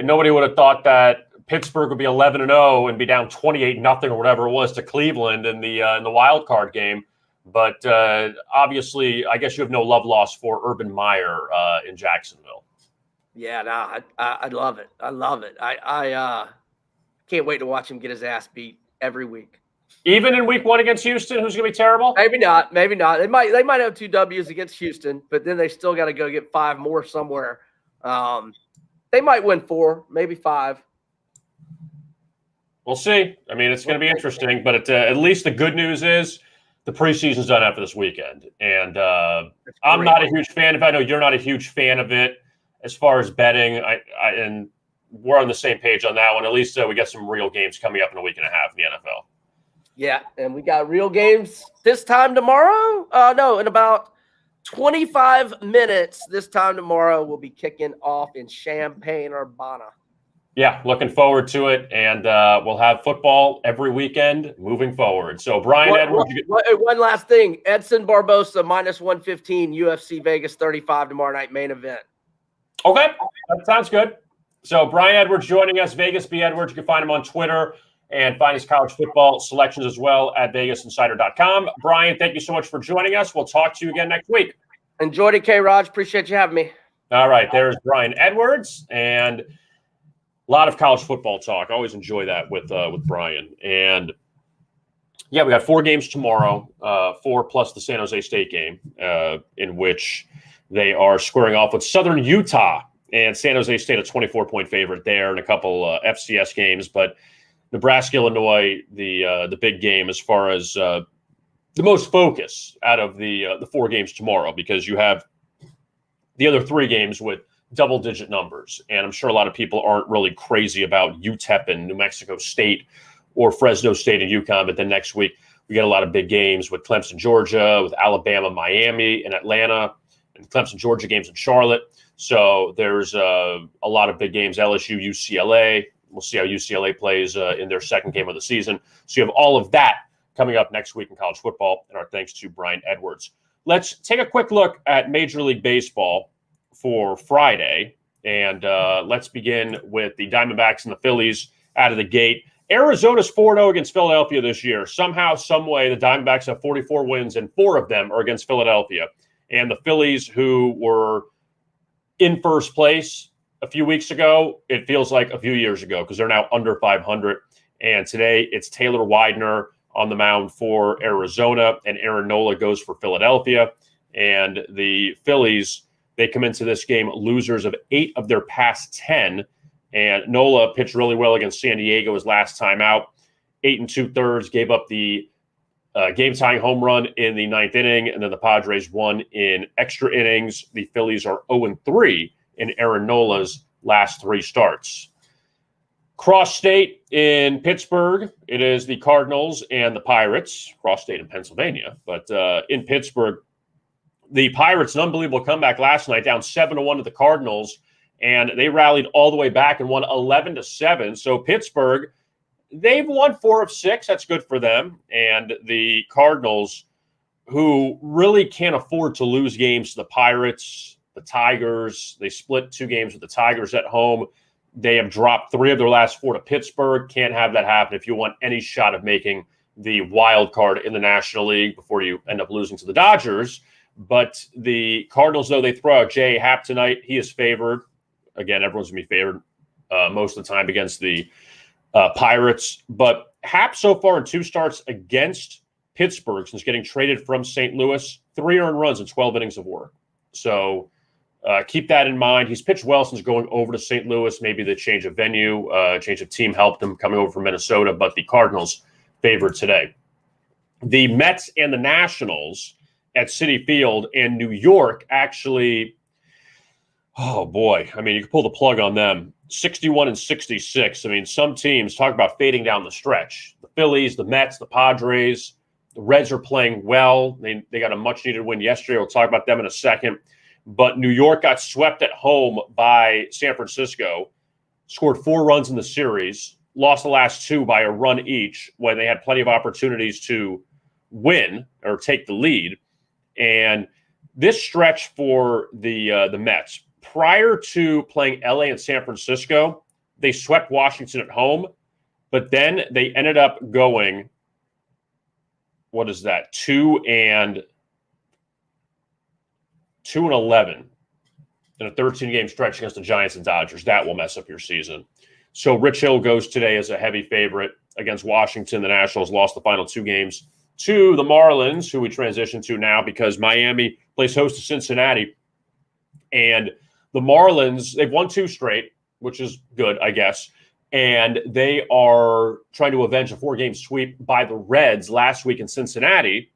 Speaker 1: nobody would have thought that Pittsburgh would be 11-0 and be down 28-0 or whatever it was to Cleveland in the wild card game. But obviously, I guess you have no love lost for Urban Meyer in Jacksonville.
Speaker 2: Yeah, no, I love it. I love it. I can't wait to watch him get his ass beat every week.
Speaker 1: Even in week 1 against Houston, who's going to be terrible?
Speaker 2: Maybe not. Maybe not. They might have 2 W's against Houston, but then they still got to go get 5 more somewhere. They might win 4, maybe 5.
Speaker 1: We'll see. I mean, it's going to be interesting, but at least the good news is the preseason's done after this weekend. And I'm not a huge fan of it. I know you're not a huge fan of it as far as betting. And we're on the same page on that one. At least we got some real games coming up in a week and a half in the NFL.
Speaker 2: Yeah, and we got real games this time tomorrow. No, in about 25 minutes this time tomorrow, we'll be kicking off in Champaign-Urbana.
Speaker 1: Yeah, looking forward to it, and we'll have football every weekend moving forward. So, Brian Edwards.
Speaker 2: One last thing. Edson Barbosa, minus 115, UFC Vegas 35 tomorrow night main event.
Speaker 1: Okay, that sounds good. So, Brian Edwards joining us, Vegas B. Edwards. You can find him on Twitter and find his college football selections as well at vegasinsider.com. Brian, thank you so much for joining us. We'll talk to you again next week.
Speaker 2: Enjoyed it, K-Raj. Appreciate you having me.
Speaker 1: All right, there's Brian Edwards, and a lot of college football talk. I always enjoy that with Brian. And, yeah, we got 4 games tomorrow, 4 plus the San Jose State game, in which they are squaring off with Southern Utah. And San Jose State, a 24-point favorite there, and a couple FCS games. But Nebraska, Illinois, the big game as far as the most focus out of the 4 games tomorrow, because you have the other 3 games with double-digit numbers. And I'm sure a lot of people aren't really crazy about UTEP and New Mexico State or Fresno State and UConn, but then next week we get a lot of big games with Clemson, Georgia, with Alabama, Miami, and Atlanta, and Clemson, Georgia games in Charlotte. So there's a lot of big games, LSU, UCLA. We'll see how UCLA plays in their second game of the season. So you have all of that coming up next week in college football, and our thanks to Brian Edwards. Let's take a quick look at Major League Baseball for Friday, and let's begin with the Diamondbacks and the Phillies out of the gate. Arizona's 4-0 against Philadelphia this year. Somehow, some way, the Diamondbacks have 44 wins, and 4 of them are against Philadelphia. And the Phillies, who were in first place a few weeks ago, it feels like a few years ago because they're now under 500. And today it's Taylor Widener on the mound for Arizona, and Aaron Nola goes for Philadelphia. And the Phillies, they come into this game losers of 8 of their past 10. And Nola pitched really well against San Diego his last time out. 8 2/3, gave up the game-tying home run in the 9th inning, and then the Padres won in extra innings. The Phillies are 0-3 in Aaron Nola's last 3 starts. Cross-state in Pittsburgh, it is the Cardinals and the Pirates. Cross-state in Pennsylvania, but in Pittsburgh, the Pirates, an unbelievable comeback last night, down 7-1 to the Cardinals, and they rallied all the way back and won 11-7. So Pittsburgh, they've won 4 of 6. That's good for them. And the Cardinals, who really can't afford to lose games to the Pirates, the Tigers, they split 2 games with the Tigers at home. They have dropped 3 of their last 4 to Pittsburgh. Can't have that happen if you want any shot of making the wild card in the National League before you end up losing to the Dodgers. But the Cardinals, though, they throw out J.A. Happ tonight. He is favored. Again, everyone's going to be favored most of the time against the Pirates. But Happ so far in 2 starts against Pittsburgh since getting traded from St. Louis, 3 earned runs in 12 innings of work. So keep that in mind. He's pitched well since going over to St. Louis. Maybe the change of venue, change of team helped him coming over from Minnesota, but the Cardinals favored today. The Mets and the Nationals at Citi Field in New York actually, oh boy, I mean, you can pull the plug on them. 61-66. I mean, some teams talk about fading down the stretch. The Phillies, the Mets, the Padres, the Reds are playing well. They got a much-needed win yesterday. We'll talk about them in a second. But New York got swept at home by San Francisco, scored 4 runs in the series, lost the last 2 by a run each when they had plenty of opportunities to win or take the lead. And this stretch for the Mets, prior to playing LA and San Francisco, they swept Washington at home, but then they ended up going, 2-11 in a 13-game stretch against the Giants and Dodgers. That will mess up your season. So Rich Hill goes today as a heavy favorite against Washington. The Nationals lost the final 2 games to the Marlins, who we transition to now because Miami plays host to Cincinnati. And the Marlins, they've won 2 straight, which is good, I guess. And they are trying to avenge a 4-game sweep by the Reds last week in Cincinnati.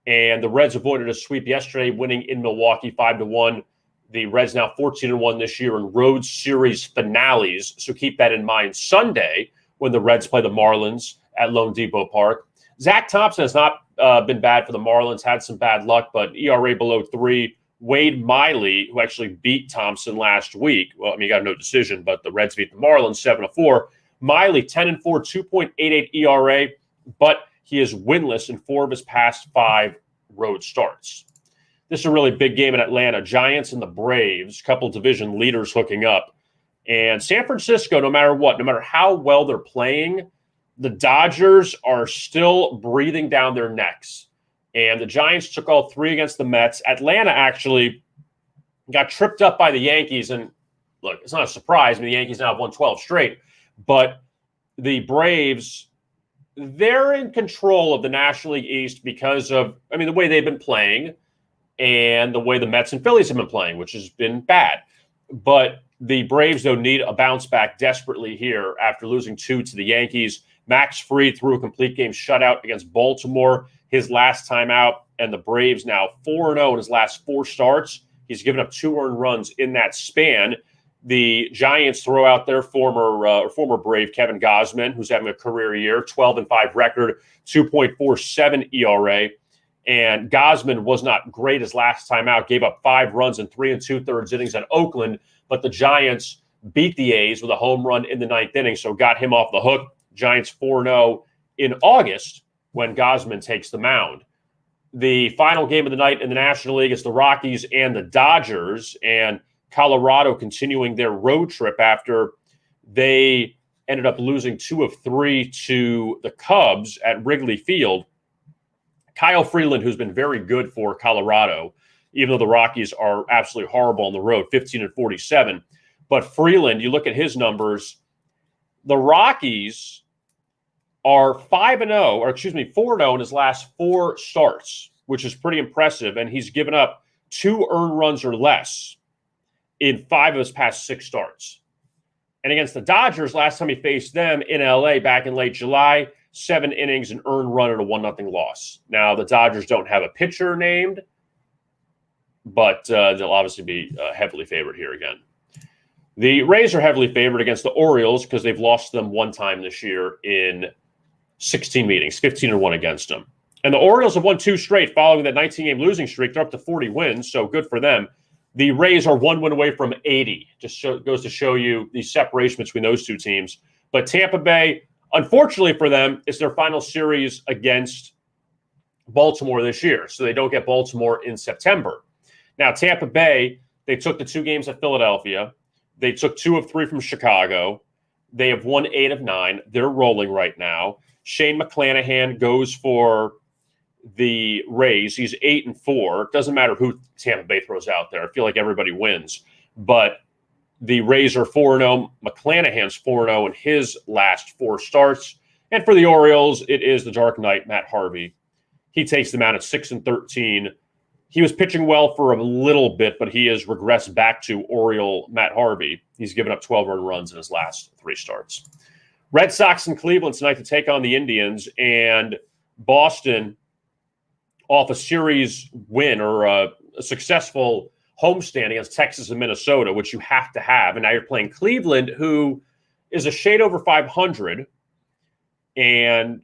Speaker 1: And the Reds avoided a sweep yesterday, winning in Milwaukee 5-1. The Reds now 14-1 this year in road series finales. So keep that in mind Sunday when the Reds play the Marlins at Lone Depot Park. Zach Thompson has not been bad for the Marlins, had some bad luck, but ERA below 3. Wade Miley, who actually beat Thompson last week. Well, I mean, he got no decision, but the Reds beat the Marlins 7-4. Miley, 10-4, 2.88 ERA, but he is winless in 4 of his past 5 road starts. This is a really big game in Atlanta. Giants and the Braves, couple division leaders hooking up. And San Francisco, no matter what, no matter how well they're playing, the Dodgers are still breathing down their necks. And the Giants took all 3 against the Mets. Atlanta actually got tripped up by the Yankees. And look, it's not a surprise. I mean, the Yankees now have won 12 straight. But the Braves, they're in control of the National League East because of, I mean, the way they've been playing and the way the Mets and Phillies have been playing, which has been bad. But the Braves, though, need a bounce back desperately here after losing 2 to the Yankees. Max Fried threw a complete game shutout against Baltimore his last time out, and the Braves now 4-0 in his last 4 starts. He's given up 2 earned runs in that span. The Giants throw out their former Brave Kevin Gausman, who's having a career year, 12-5 record, 2.47 ERA. And Gausman was not great his last time out, gave up 5 runs in 3 2/3 innings at Oakland, but the Giants beat the A's with a home run in the 9th inning, so got him off the hook. Giants 4-0 in August when Gausman takes the mound. The final game of the night in the National League is the Rockies and the Dodgers, and Colorado continuing their road trip after they ended up losing 2 of 3 to the Cubs at Wrigley Field. Kyle Freeland, who's been very good for Colorado, even though the Rockies are absolutely horrible on the road, 15-47. But Freeland, you look at his numbers, the Rockies are 4-0 in his last 4 starts, which is pretty impressive. And he's given up 2 earned runs or less in 5 of his past 6 starts. And against the Dodgers, last time he faced them in LA back in late July, 7 innings, an earned run, and a 1-0 loss. Now, the Dodgers don't have a pitcher named, but they'll obviously be heavily favored here again. The Rays are heavily favored against the Orioles because they've lost them 1 time this year in 16 meetings, 15-1 against them. And the Orioles have won 2 straight following that 19-game losing streak. They're up to 40 wins, so good for them. The Rays are 1 win away from 80. Goes to show you the separation between those 2 teams. But Tampa Bay, unfortunately for them, it's their final series against Baltimore this year, so they don't get Baltimore in September. Now, Tampa Bay, they took the 2 games at Philadelphia. They took 2 of 3 from Chicago. They have won 8 of 9. They're rolling right now. Shane McClanahan goes for the Rays. He's 8-4. Doesn't matter who Tampa Bay throws out there. I feel like everybody wins. But the Rays are 4-0. McClanahan's 4-0 in his last 4 starts. And for the Orioles, it is the Dark Knight, Matt Harvey. He takes them out at 6-13. He was pitching well for a little bit, but he has regressed back to Oriole Matt Harvey. He's given up 12 earned runs in his last 3 starts. Red Sox in Cleveland tonight to take on the Indians, and Boston off a series win or a successful homestand against Texas and Minnesota, which you have to have. And now you're playing Cleveland, who is a shade over 500. And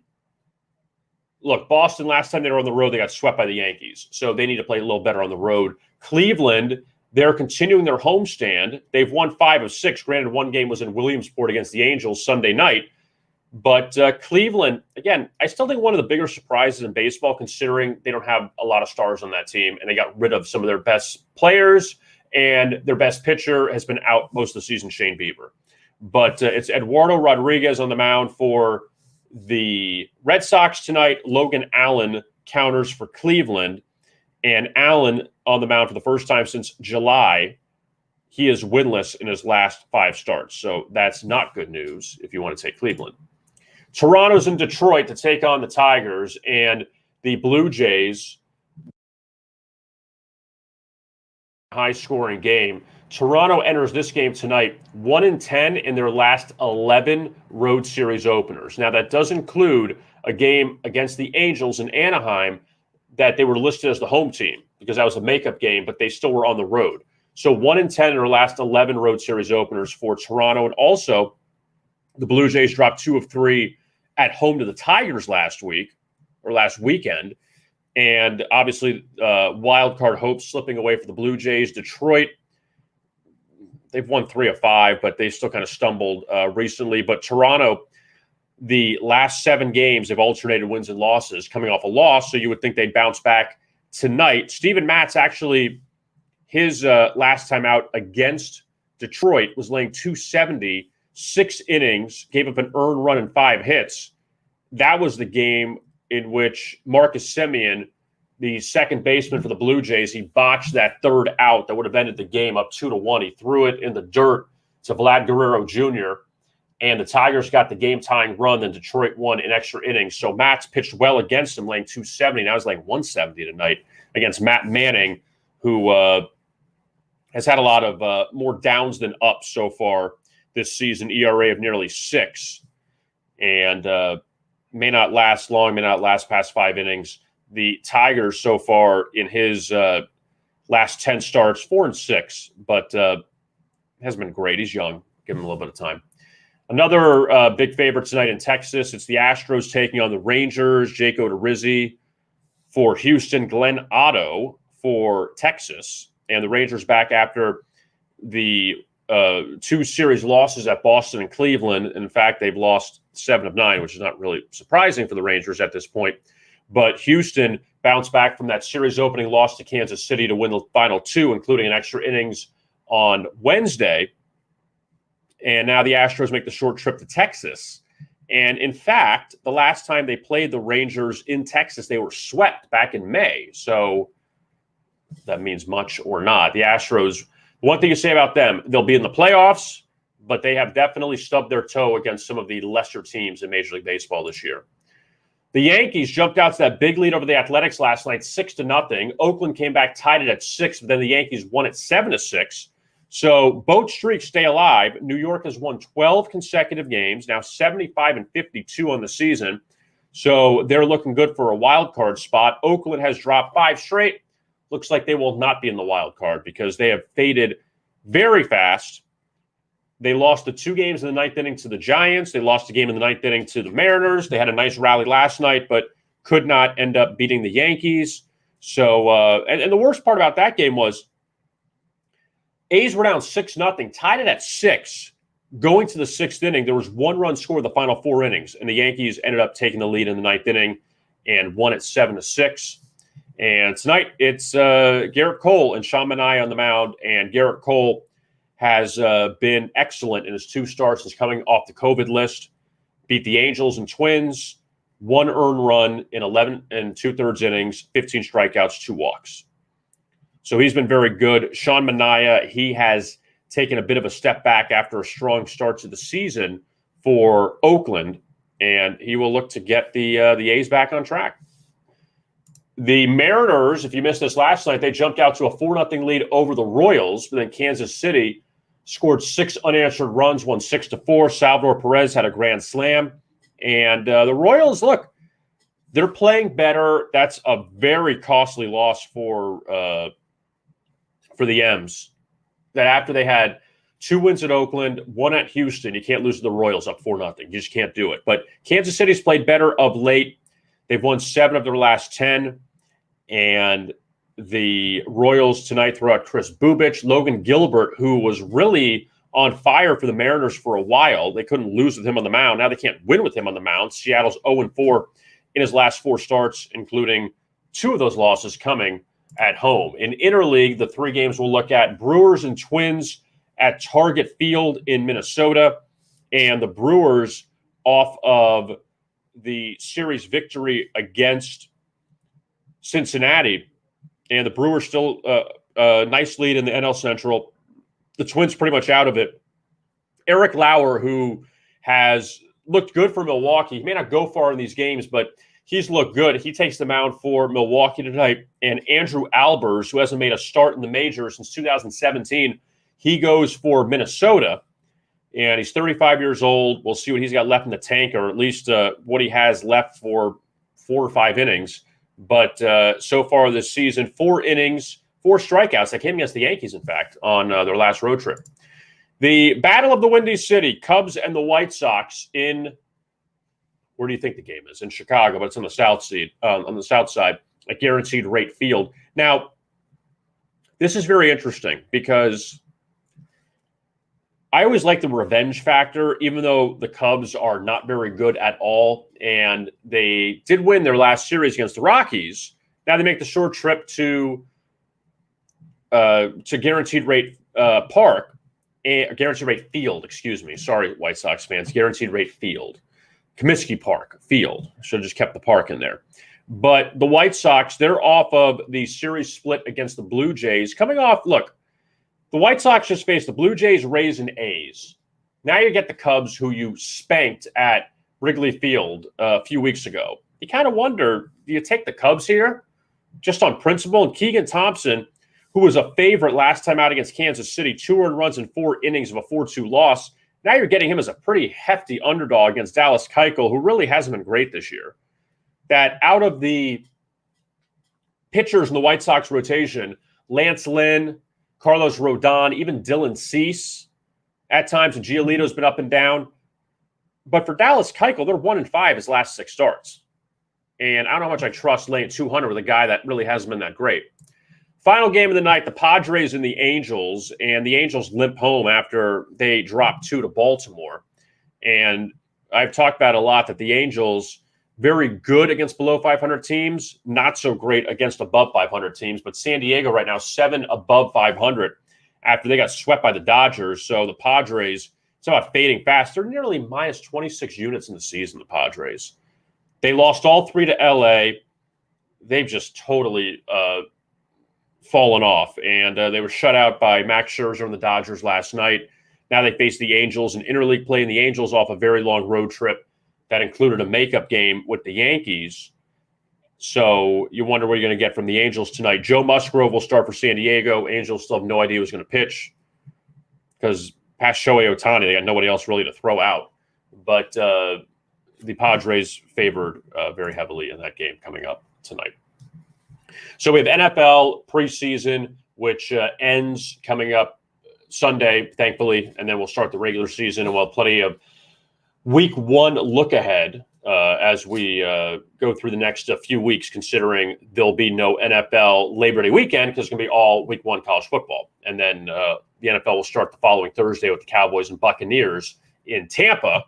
Speaker 1: look, Boston, last time they were on the road, they got swept by the Yankees. So they need to play a little better on the road. Cleveland, they're continuing their homestand. They've won 5 of 6. Granted, 1 game was in Williamsport against the Angels Sunday night. But Cleveland, again, I still think one of the bigger surprises in baseball, considering they don't have a lot of stars on that team, and they got rid of some of their best players, and their best pitcher has been out most of the season, Shane Bieber. But it's Eduardo Rodriguez on the mound for the Red Sox tonight. Logan Allen counters for Cleveland, and Allen on the mound for the first time since July. He is winless in his last 5 starts, so that's not good news if you want to take Cleveland. Toronto's in Detroit to take on the Tigers, and the Blue Jays, high-scoring game. Toronto enters this game tonight 1-10 in their last 11 road series openers. Now, that does include a game against the Angels in Anaheim that they were listed as the home team because that was a makeup game, but they still were on the road. So 1-10 in their last 11 road series openers for Toronto. And also, the Blue Jays dropped 2 of 3 at home to the Tigers last weekend. And obviously, wild card hopes slipping away for the Blue Jays. Detroit, they've won 3 of 5, but they still kind of stumbled recently. But Toronto, the last 7 games, they've alternated wins and losses, coming off a loss. So you would think they'd bounce back tonight. Steven Matz, actually, his last time out against Detroit was laying 270, 6 innings, gave up an earned run and 5 hits. That was the game in which Marcus Semien, the second baseman for the Blue Jays, he botched that 3rd out that would have ended the game up 2-1. He threw it in the dirt to Vlad Guerrero Jr., and the Tigers got the game-tying run, then Detroit won in extra innings. So Matt's pitched well against him, laying 270. Now he's laying 170 tonight against Matt Manning, who has had a lot of more downs than ups so far this season, ERA of nearly 6. And may not last long, may not last past 5 innings. The Tigers so far in his last 10 starts, 4-6, but hasn't been great. He's young. Give him a little bit of time. Another big favorite tonight in Texas. It's the Astros taking on the Rangers. Jake Odorizzi for Houston, Glenn Otto for Texas. And the Rangers back after the 2 series losses at Boston and Cleveland. In fact, they've lost 7 of 9, which is not really surprising for the Rangers at this point. But Houston bounced back from that series opening loss to Kansas City to win the final 2, including an extra innings on Wednesday. And now the Astros make the short trip to Texas. And in fact, the last time they played the Rangers in Texas, they were swept back in May. So that means much or not. The Astros, one thing you say about them, they'll be in the playoffs, but they have definitely stubbed their toe against some of the lesser teams in Major League Baseball this year. The Yankees jumped out to that big lead over the Athletics last night, 6-0. Oakland came back, tied it at 6, but then the Yankees won it 7-6. So both streaks stay alive. New York has won 12 consecutive games, now 75-52 on the season. So they're looking good for a wild card spot. Oakland has dropped 5 straight. Looks like they will not be in the wild card because they have faded very fast. They lost the 2 games in the 9th inning to the Giants. They lost a game in the 9th inning to the Mariners. They had a nice rally last night, but could not end up beating the Yankees. So, and the worst part about that game was A's were down 6-0, tied it at 6. Going to the 6th inning, there was 1 run scored the final 4 innings, and the Yankees ended up taking the lead in the 9th inning and won it 7-6. And tonight, it's Garrett Cole and Sean Manaea on the mound, and Garrett Cole has been excellent in his 2 starts since coming off the COVID list. Beat the Angels and Twins, 1 earned run in 11 and 2/3 innings, 15 strikeouts, 2 walks. So he's been very good. Sean Manaea, he has taken a bit of a step back after a strong start to the season for Oakland, and he will look to get the A's back on track. The Mariners, if you missed this last night, they jumped out to a 4-0 lead over the Royals, but then Kansas City scored 6 unanswered runs, won 6-4. Salvador Perez had a grand slam. And the Royals, look, they're playing better. That's a very costly loss for the M's. That after they had 2 wins at Oakland, 1 at Houston, you can't lose to the Royals up 4-0. You just can't do it. But Kansas City's played better of late. They've won 7 of their last 10. And the Royals tonight throw out Chris Bubich, Logan Gilbert, who was really on fire for the Mariners for a while. They couldn't lose with him on the mound. Now they can't win with him on the mound. Seattle's 0-4 in his last 4 starts, including 2 of those losses coming at home. In interleague, the 3 games we'll look at: Brewers and Twins at Target Field in Minnesota, and the Brewers off of the series victory against Cincinnati, and the Brewers still a nice lead in the NL Central. The Twins pretty much out of it. Eric Lauer, who has looked good for Milwaukee, he may not go far in these games, but he's looked good. He takes the mound for Milwaukee tonight. And Andrew Albers, who hasn't made a start in the majors since 2017, he goes for Minnesota. And he's 35 years old. We'll see what he's got left in the tank, or at least what he has left for 4 or 5 innings. But so far this season, 4 innings, 4 strikeouts. That came against the Yankees, in fact, on their last road trip. The Battle of the Windy City, Cubs and the White Sox in, where do you think the game is? In Chicago, but it's on the south side, at Guaranteed Rate Field. Now, this is very interesting because I always like the revenge factor, even though the Cubs are not very good at all. And they did win their last series against the Rockies. Now they make the short trip to Guaranteed Rate Park, Guaranteed Rate Field, excuse me. Sorry, White Sox fans. Guaranteed Rate Field. Comiskey Park Field. Should have just kept the park in there. But the White Sox, they're off of the series split against the Blue Jays. Coming off, look, the White Sox just faced the Blue Jays, Rays, and A's. Now you get the Cubs, who you spanked at Wrigley Field a few weeks ago. You kind of wonder, do you take the Cubs here just on principle? And Keegan Thompson, who was a favorite last time out against Kansas City, 2 earned runs in 4 innings of a 4-2 loss. Now you're getting him as a pretty hefty underdog against Dallas Keuchel, who really hasn't been great this year. That out of the pitchers in the White Sox rotation, Lance Lynn, Carlos Rodon, even Dylan Cease at times, and Giolito's been up and down. But for Dallas Keuchel, they're 1-5 his last 6 starts. And I don't know how much I trust laying 200 with a guy that really hasn't been that great. Final game of the night, the Padres and the Angels, and the Angels limp home after they dropped 2 to Baltimore. And I've talked about a lot that the Angels, very good against below 500 teams, not so great against above 500 teams. But San Diego right now, 7 above 500 after they got swept by the Dodgers. So the Padres, it's about fading fast. They're nearly minus 26 units in the season, the Padres. They lost all 3 to L.A. They've just totally fallen off. And they were shut out by Max Scherzer and the Dodgers last night. Now they face the Angels in interleague play, and the Angels off a very long road trip that included a makeup game with the Yankees. So you wonder what you're going to get from the Angels tonight. Joe Musgrove will start for San Diego. Angels still have no idea who's going to pitch because past Shohei Ohtani, they got nobody else really to throw out. But the Padres favored very heavily in that game coming up tonight. So we have NFL preseason, which ends coming up Sunday, thankfully, and then we'll start the regular season, and we'll have plenty of week 1 look ahead as we go through the next few weeks, considering there'll be no NFL Labor Day weekend because it's going to be all week 1 college football. And then the NFL will start the following Thursday with the Cowboys and Buccaneers in Tampa.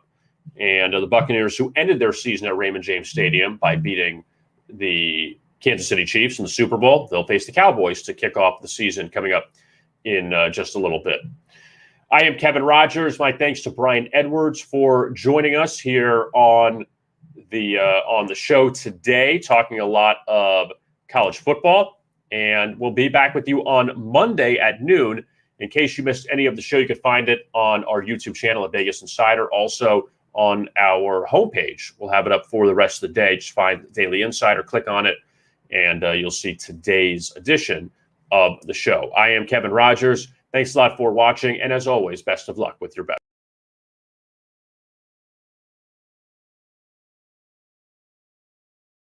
Speaker 1: And the Buccaneers, who ended their season at Raymond James Stadium by beating the Kansas City Chiefs in the Super Bowl, they'll face the Cowboys to kick off the season coming up in just a little bit. I am Kevin Rogers. My thanks to Brian Edwards for joining us here on the show today, talking a lot of college football. And we'll be back with you on Monday at noon. In case you missed any of the show, you can find it on our YouTube channel at Vegas Insider, also on our homepage. We'll have it up for the rest of the day. Just find Daily Insider, click on it, and you'll see today's edition of the show. I am Kevin Rogers. Thanks a lot for watching. And as always, best of luck with your bet.